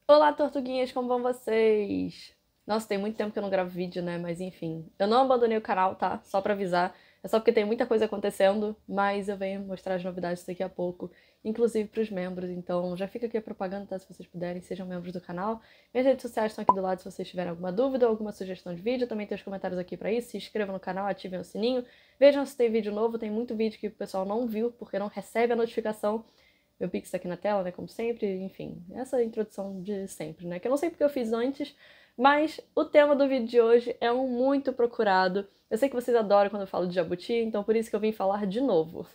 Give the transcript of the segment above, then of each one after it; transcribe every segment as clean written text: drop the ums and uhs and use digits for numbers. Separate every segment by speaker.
Speaker 1: Olá, tortuguinhas, como vão vocês? Nossa, tem muito tempo que eu não gravo vídeo, né? Mas enfim, eu não abandonei o canal, tá? Só pra avisar. É só porque tem muita coisa acontecendo, mas eu venho mostrar as novidades daqui a pouco, inclusive pros membros. Então já fica aqui a propaganda, tá? Se vocês puderem, sejam membros do canal. Minhas redes sociais estão aqui do lado se vocês tiverem alguma dúvida ou alguma sugestão de vídeo. Também tem os comentários aqui pra isso. Se inscrevam no canal, ativem o sininho. Vejam se tem vídeo novo. Tem muito vídeo que o pessoal não viu porque não recebe a notificação. Meu Pix tá aqui na tela, né, como sempre, enfim, essa introdução de sempre, né, que eu não sei porque eu fiz antes, mas o tema do vídeo de hoje é um muito procurado. Eu sei que vocês adoram quando eu falo de jabuti, então por isso que eu vim falar de novo.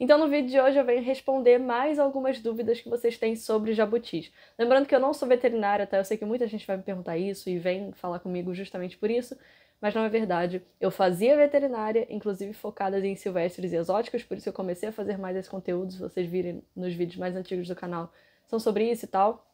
Speaker 1: Então no vídeo de hoje eu venho responder mais algumas dúvidas que vocês têm sobre jabutis. Lembrando que eu não sou veterinária, tá? Eu sei que muita gente vai me perguntar isso e vem falar comigo justamente por isso, mas não é verdade. Eu fazia veterinária, inclusive focada em silvestres e exóticos, por isso eu comecei a fazer mais esse conteúdo, se vocês virem nos vídeos mais antigos do canal, são sobre isso e tal.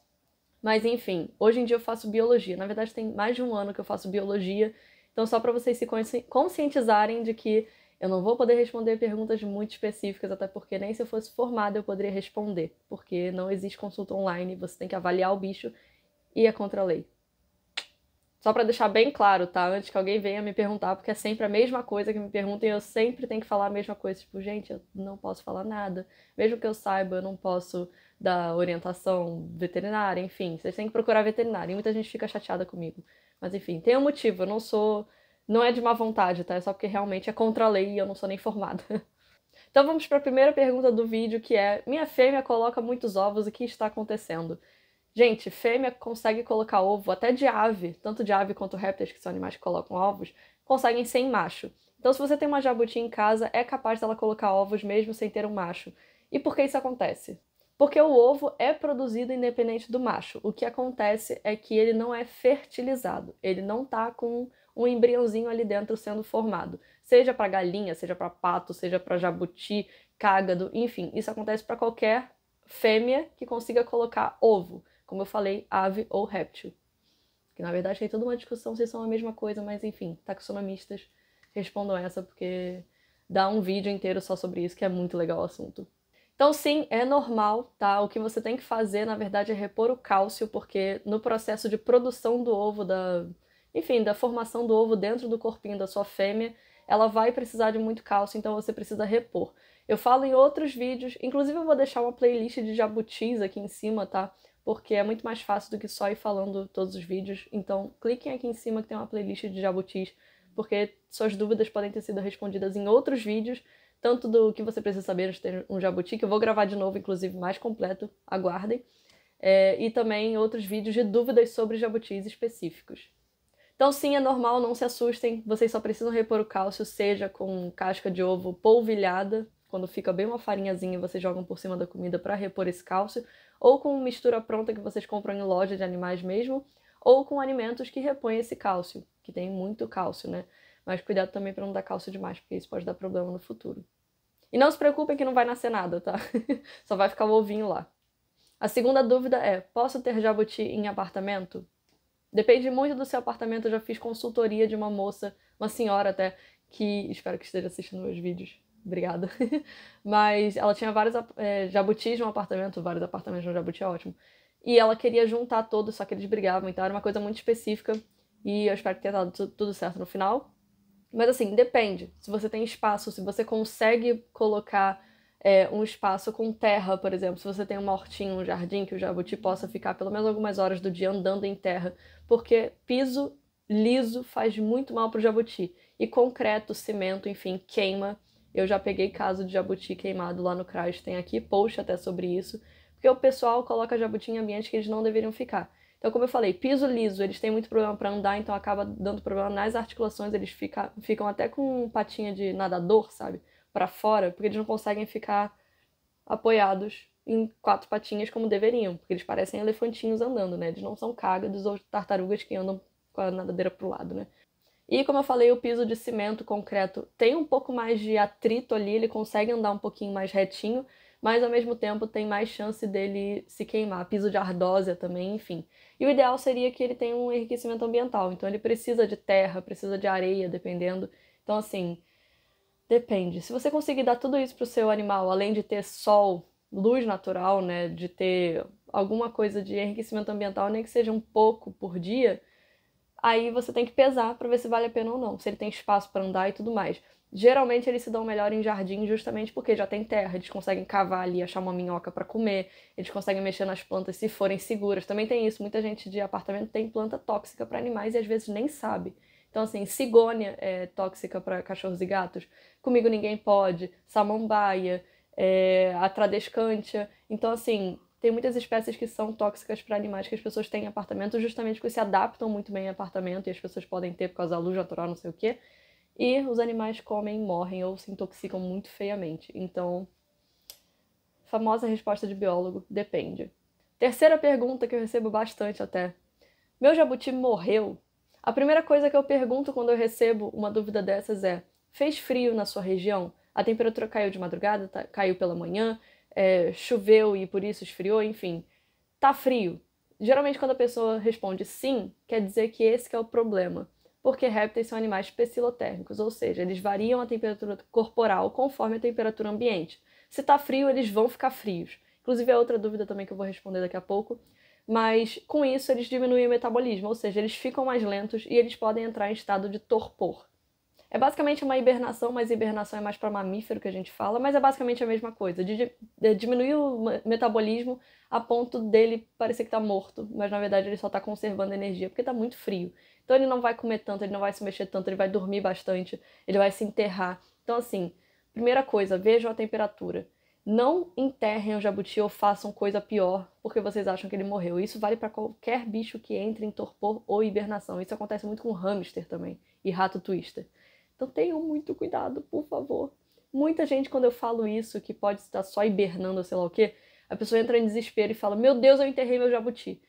Speaker 1: Mas enfim, hoje em dia eu faço biologia. Na verdade tem mais de um ano que eu faço biologia, então só para vocês se conscientizarem de que eu não vou poder responder perguntas muito específicas, até porque nem se eu fosse formada eu poderia responder, porque não existe consulta online, você tem que avaliar o bicho e é contra a lei. Só pra deixar bem claro, tá? Antes que alguém venha me perguntar, porque é sempre a mesma coisa que me perguntem, eu sempre tenho que falar a mesma coisa. Tipo, gente, eu não posso falar nada. Mesmo que eu saiba, eu não posso dar orientação veterinária, enfim. Vocês têm que procurar veterinário. E muita gente fica chateada comigo. Mas enfim, tem um motivo. Eu não sou. Não é de má vontade, tá? É só porque realmente é contra a lei e eu não sou nem formada. Então vamos para a primeira pergunta do vídeo, que é: minha fêmea coloca muitos ovos, o que está acontecendo? Gente, fêmea consegue colocar ovo até de ave, tanto de ave quanto répteis, que são animais que colocam ovos, conseguem sem macho. Então, se você tem uma jabuti em casa, é capaz dela colocar ovos mesmo sem ter um macho. E por que isso acontece? Porque o ovo é produzido independente do macho. O que acontece é que ele não é fertilizado. Ele não tá com um embriãozinho ali dentro sendo formado. Seja para galinha, seja para pato, seja para jabuti, cágado, enfim, isso acontece para qualquer fêmea que consiga colocar ovo. Como eu falei, ave ou réptil. Que na verdade tem toda uma discussão se são a mesma coisa, mas enfim, taxonomistas respondam essa porque dá um vídeo inteiro só sobre isso, que é muito legal o assunto. Então sim, é normal, tá? O que você tem que fazer, na verdade, é repor o cálcio, porque no processo de produção do ovo, enfim, da formação do ovo dentro do corpinho da sua fêmea, ela vai precisar de muito cálcio, então você precisa repor. Eu falo em outros vídeos, inclusive eu vou deixar uma playlist de jabutis aqui em cima, tá? Porque é muito mais fácil do que só ir falando todos os vídeos. Então, cliquem aqui em cima que tem uma playlist de jabutis, porque suas dúvidas podem ter sido respondidas em outros vídeos, tanto do que você precisa saber de ter um jabuti, que eu vou gravar de novo, inclusive, mais completo, aguardem, e também outros vídeos de dúvidas sobre jabutis específicos. Então, sim, é normal, não se assustem, vocês só precisam repor o cálcio, seja com casca de ovo polvilhada, quando fica bem uma farinhazinha, vocês jogam por cima da comida para repor esse cálcio, ou com mistura pronta que vocês compram em loja de animais mesmo, ou com alimentos que repõem esse cálcio, que tem muito cálcio, né? Mas cuidado também para não dar cálcio demais, porque isso pode dar problema no futuro. E não se preocupem que não vai nascer nada, tá? Só vai ficar o ovinho lá. A segunda dúvida é: posso ter jabuti em apartamento? Depende muito do seu apartamento. Eu já fiz consultoria de uma moça, uma senhora até, que espero que esteja assistindo meus vídeos. Obrigada. Mas ela tinha vários jabutis no apartamento, vários apartamentos no jabuti, é ótimo. E ela queria juntar todos, só que eles brigavam, então era uma coisa muito específica. E eu espero que tenha dado tudo certo no final. Mas assim, depende. Se você tem espaço, se você consegue colocar um espaço com terra, por exemplo, se você tem uma hortinha, um jardim, que o jabuti possa ficar pelo menos algumas horas do dia andando em terra, porque piso liso faz muito mal pro jabuti. E concreto, cimento, enfim, queima. Eu já peguei caso de jabuti queimado lá no CRAS, tem aqui post até sobre isso, porque o pessoal coloca jabuti em ambientes que eles não deveriam ficar. Então, como eu falei, piso liso, eles têm muito problema para andar, então acaba dando problema nas articulações, eles ficam até com patinha de nadador, sabe? Para fora, porque eles não conseguem ficar apoiados em quatro patinhas como deveriam, porque eles parecem elefantinhos andando, né? Eles não são cágados ou tartarugas que andam com a nadadeira pro lado, né? E como eu falei, o piso de cimento, concreto, tem um pouco mais de atrito ali, ele consegue andar um pouquinho mais retinho, mas ao mesmo tempo tem mais chance dele se queimar. Piso de ardósia também, enfim. E o ideal seria que ele tenha um enriquecimento ambiental, então ele precisa de terra, precisa de areia, dependendo. Então, assim, depende. Se você conseguir dar tudo isso pro seu animal, além de ter sol, luz natural, né, de ter alguma coisa de enriquecimento ambiental, nem que seja um pouco por dia, aí você tem que pesar para ver se vale a pena ou não, se ele tem espaço para andar e tudo mais. Geralmente eles se dão melhor em jardim justamente porque já tem terra, eles conseguem cavar ali, achar uma minhoca para comer, eles conseguem mexer nas plantas se forem seguras. Também tem isso, muita gente de apartamento tem planta tóxica para animais e às vezes nem sabe. Então assim, cigônia é tóxica para cachorros e gatos, comigo ninguém pode, samambaia, a tradescantia. Então assim, tem muitas espécies que são tóxicas para animais que as pessoas têm em apartamento justamente porque se adaptam muito bem em apartamento e as pessoas podem ter por causa da luz natural, não sei o quê. E os animais comem, morrem ou se intoxicam muito feiamente. Então, famosa resposta de biólogo, depende. Terceira pergunta que eu recebo bastante até. Meu jabuti morreu? A primeira coisa que eu pergunto quando eu recebo uma dúvida dessas é: fez frio na sua região? A temperatura caiu de madrugada? Caiu pela manhã? Choveu e por isso esfriou? Enfim, tá frio. Geralmente quando a pessoa responde sim, quer dizer que esse que é o problema. Porque répteis são animais pecilotérmicos, ou seja, eles variam a temperatura corporal conforme a temperatura ambiente. Se tá frio, eles vão ficar frios. Inclusive é outra dúvida também que eu vou responder daqui a pouco. Mas com isso eles diminuem o metabolismo, ou seja, eles ficam mais lentos e eles podem entrar em estado de torpor. É basicamente uma hibernação, mas hibernação é mais para mamífero que a gente fala, mas é basicamente a mesma coisa, de diminuir o metabolismo a ponto dele parecer que está morto, mas na verdade ele só está conservando energia, porque está muito frio. Então ele não vai comer tanto, ele não vai se mexer tanto, ele vai dormir bastante, ele vai se enterrar. Então assim, primeira coisa, vejam a temperatura. Não enterrem o jabuti ou façam coisa pior porque vocês acham que ele morreu. Isso vale para qualquer bicho que entre em torpor ou hibernação. Isso acontece muito com hamster também e rato twister. Então tenham muito cuidado, por favor. Muita gente, quando eu falo isso, que pode estar só hibernando ou sei lá o quê, a pessoa entra em desespero e fala: meu Deus, eu enterrei meu jabuti.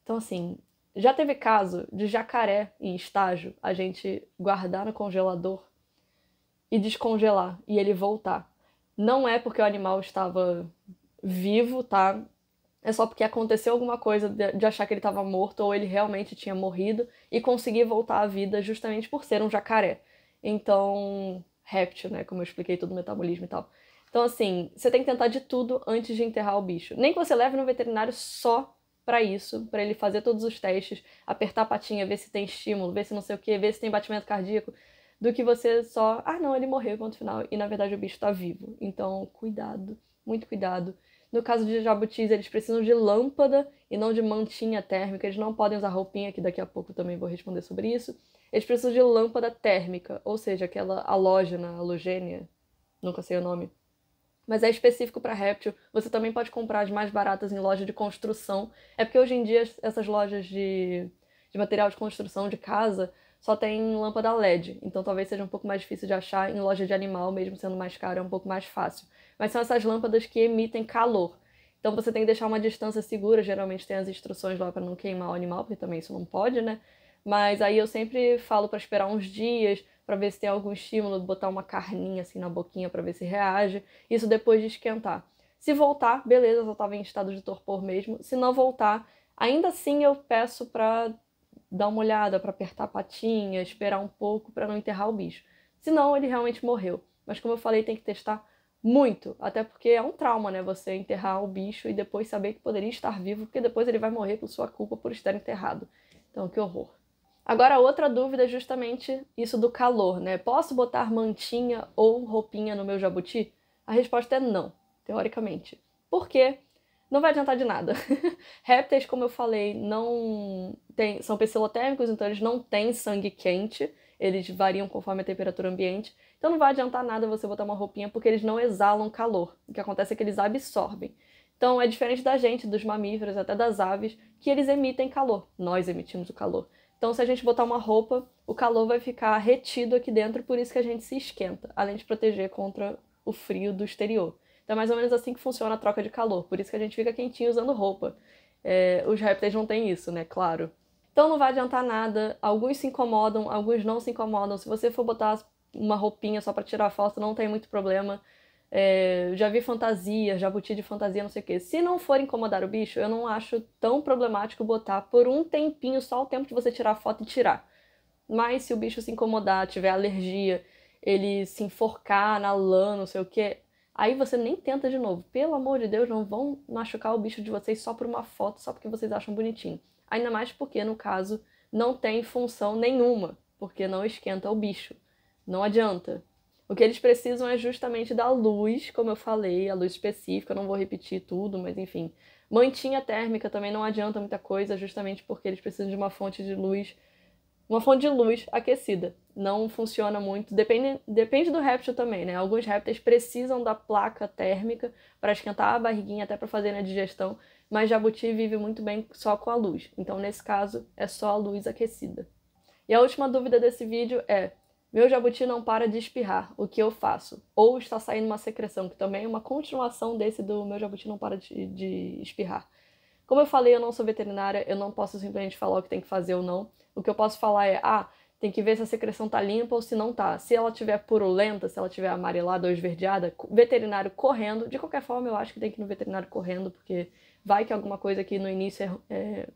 Speaker 1: Então, assim, já teve caso de jacaré em estágio, a gente guardar no congelador e descongelar e ele voltar. Não é porque o animal estava vivo, tá? É só porque aconteceu alguma coisa de achar que ele estava morto ou ele realmente tinha morrido e conseguir voltar à vida justamente por ser um jacaré. Então, réptil, né? Como eu expliquei todo o metabolismo e tal. Então, assim, você tem que tentar de tudo antes de enterrar o bicho. Nem que você leve no veterinário só pra isso, pra ele fazer todos os testes, apertar a patinha, ver se tem estímulo, ver se não sei o que, ver se tem batimento cardíaco, do que você só, ah, não, ele morreu, ponto final, e na verdade o bicho tá vivo. Então, cuidado, muito cuidado. No caso de jabutis, eles precisam de lâmpada e não de mantinha térmica. Eles não podem usar roupinha, que daqui a pouco também vou responder sobre isso. Eles precisam de lâmpada térmica, ou seja, aquela halogênia, nunca sei o nome. Mas é específico para réptil. Você também pode comprar as mais baratas em loja de construção. É porque hoje em dia essas lojas de material de construção de casa só tem lâmpada LED. Então talvez seja um pouco mais difícil de achar em loja de animal, mesmo sendo mais caro, é um pouco mais fácil. Mas são essas lâmpadas que emitem calor. Então você tem que deixar uma distância segura. Geralmente tem as instruções lá para não queimar o animal, porque também isso não pode, né? Mas aí eu sempre falo para esperar uns dias, para ver se tem algum estímulo, botar uma carninha assim na boquinha para ver se reage. Isso depois de esquentar. Se voltar, beleza, eu estava em estado de torpor mesmo. Se não voltar, ainda assim eu peço para dar uma olhada, para apertar a patinha, esperar um pouco para não enterrar o bicho. Senão ele realmente morreu. Mas como eu falei, tem que testar muito, até porque é um trauma, né? Você enterrar o bicho e depois saber que poderia estar vivo, porque depois ele vai morrer por sua culpa por estar enterrado. Então, que horror. Agora, outra dúvida é justamente isso do calor, né? Posso botar mantinha ou roupinha no meu jabuti? A resposta é não, teoricamente. Por quê? Não vai adiantar de nada. Répteis, como eu falei, são pecilotérmicos, então eles não têm sangue quente, eles variam conforme a temperatura ambiente. Então não vai adiantar nada você botar uma roupinha porque eles não exalam calor. O que acontece é que eles absorvem. Então é diferente da gente, dos mamíferos, até das aves, que eles emitem calor. Nós emitimos o calor. Então, se a gente botar uma roupa, o calor vai ficar retido aqui dentro, por isso que a gente se esquenta, além de proteger contra o frio do exterior. Então, é mais ou menos assim que funciona a troca de calor, por isso que a gente fica quentinho usando roupa. Os répteis não têm isso, né? Claro. Então, não vai adiantar nada. Alguns se incomodam, alguns não se incomodam. Se você for botar uma roupinha só pra tirar foto, não tem muito problema. Já vi fantasia, jabuti de fantasia, não sei o quê. Se não for incomodar o bicho, eu não acho tão problemático botar por um tempinho, só o tempo de você tirar a foto e tirar. Mas se o bicho se incomodar, tiver alergia, ele se enforcar na lã, não sei o quê, aí você nem tenta de novo. Pelo amor de Deus, não vão machucar o bicho de vocês só por uma foto, só porque vocês acham bonitinho. Ainda mais porque, no caso, não tem função nenhuma, porque não esquenta o bicho. Não adianta. O que eles precisam é justamente da luz, como eu falei, a luz específica, eu não vou repetir tudo, mas enfim. Mantinha térmica também não adianta muita coisa, justamente porque eles precisam de uma fonte de luz aquecida. Não funciona muito, depende do réptil também, né? Alguns répteis precisam da placa térmica para esquentar a barriguinha, até para fazerem a digestão, mas jabuti vive muito bem só com a luz. Então, nesse caso, é só a luz aquecida. E a última dúvida desse vídeo é: meu jabuti não para de espirrar, o que eu faço? Ou está saindo uma secreção, que também é uma continuação desse do meu jabuti não para de espirrar. Como eu falei, eu não sou veterinária, eu não posso simplesmente falar o que tem que fazer ou não. O que eu posso falar é, tem que ver se a secreção tá limpa ou se não tá. Se ela tiver purulenta, se ela tiver amarelada ou esverdeada, veterinário correndo. De qualquer forma, eu acho que tem que ir no veterinário correndo, porque vai que alguma coisa aqui no início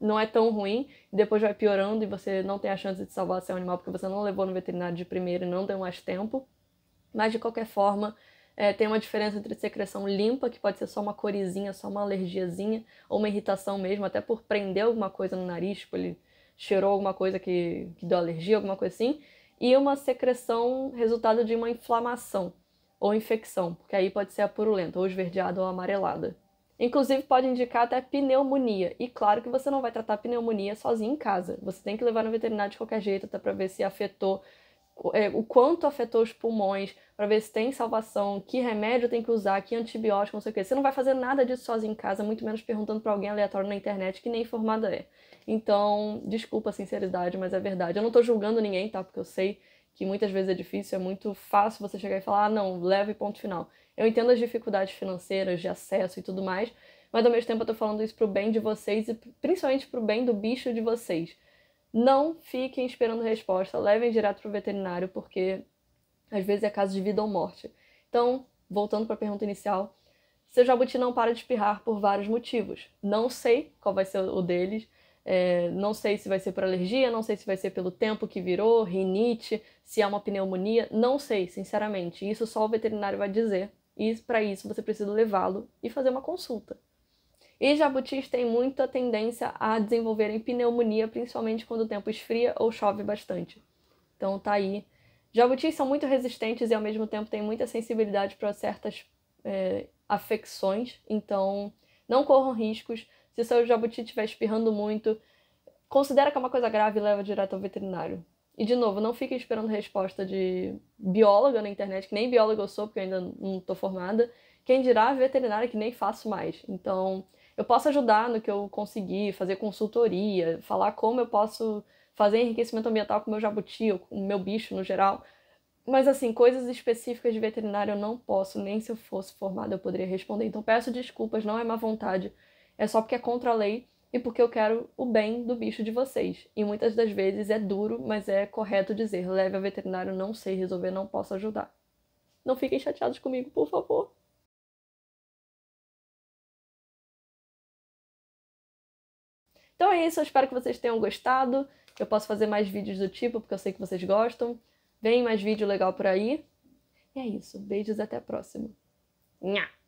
Speaker 1: não é tão ruim, e depois vai piorando e você não tem a chance de salvar seu animal porque você não levou no veterinário de primeira e não deu mais tempo. Mas, de qualquer forma, tem uma diferença entre secreção limpa, que pode ser só uma corizinha, só uma alergiazinha, ou uma irritação mesmo, até por prender alguma coisa no nariz, tipo, ele cheirou alguma coisa que deu alergia, alguma coisa assim, e uma secreção resultado de uma inflamação ou infecção, porque aí pode ser a purulenta, ou esverdeada ou amarelada. Inclusive, pode indicar até pneumonia. E claro que você não vai tratar pneumonia sozinho em casa. Você tem que levar no veterinário de qualquer jeito, até para ver se afetou o quanto afetou os pulmões, para ver se tem salvação, que remédio tem que usar, que antibiótico, não sei o quê. Você não vai fazer nada disso sozinho em casa, muito menos perguntando para alguém aleatório na internet que nem informada é. Então, desculpa a sinceridade, mas é verdade. Eu não tô julgando ninguém, tá? Porque eu sei que muitas vezes é difícil, é muito fácil você chegar e falar, não, leve ponto final. Eu entendo as dificuldades financeiras, de acesso e tudo mais, mas ao mesmo tempo eu tô falando isso pro bem de vocês e principalmente pro bem do bicho de vocês. Não fiquem esperando resposta, levem direto para o veterinário, porque às vezes é caso de vida ou morte. Então, voltando para a pergunta inicial, seu jabuti não para de espirrar por vários motivos. Não sei qual vai ser o deles, não sei se vai ser por alergia, não sei se vai ser pelo tempo que virou, rinite, se é uma pneumonia, não sei, sinceramente. Isso só o veterinário vai dizer, e para isso você precisa levá-lo e fazer uma consulta. E jabutis têm muita tendência a desenvolverem pneumonia, principalmente quando o tempo esfria ou chove bastante. Então tá aí. Jabutis são muito resistentes e ao mesmo tempo têm muita sensibilidade para certas afecções, então não corram riscos. Se o seu jabuti estiver espirrando muito, considera que é uma coisa grave e leva direto ao veterinário. E de novo, não fiquem esperando resposta de bióloga na internet, que nem bióloga eu sou, porque eu ainda não estou formada. Quem dirá veterinária, que nem faço mais. Então, eu posso ajudar no que eu conseguir, fazer consultoria, falar como eu posso fazer enriquecimento ambiental com o meu jabuti, ou com o meu bicho no geral. Mas assim, coisas específicas de veterinário eu não posso, nem se eu fosse formada eu poderia responder. Então peço desculpas, não é má vontade, é só porque é contra a lei e porque eu quero o bem do bicho de vocês. E muitas das vezes é duro, mas é correto dizer, leve ao veterinário, não sei resolver, não posso ajudar. Não fiquem chateados comigo, por favor. Então é isso, eu espero que vocês tenham gostado. Eu posso fazer mais vídeos do tipo, porque eu sei que vocês gostam. Vem mais vídeo legal por aí. E é isso, beijos e até a próxima. Nha!